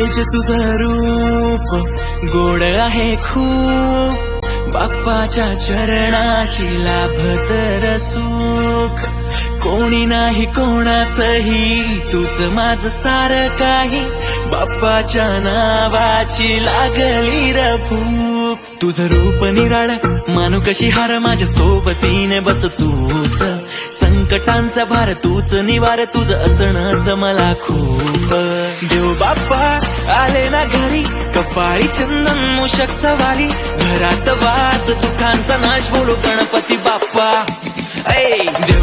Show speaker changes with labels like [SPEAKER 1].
[SPEAKER 1] तेज तुझं रूप गोड आहे खूप, बाप्पाच्या चरणाशी लाभतर सुख. कोणी नाही कोणाचंही, तुझ माझ सारं काही, बाप्पाच्या नावाची लागली र भूक. तुझं रूप निराळ मानू कशी हार, माझ्या सोबतीने बस तूच, संकटांचा भार तूच निवार, तुझं असणंच मला खूप. देव बाप्पा आले ना घरी, कपाळी चंदन मूषक सवारी, घरात वास दुःखांचा नाश बोलू गणपती बाप्पा. ऐ देव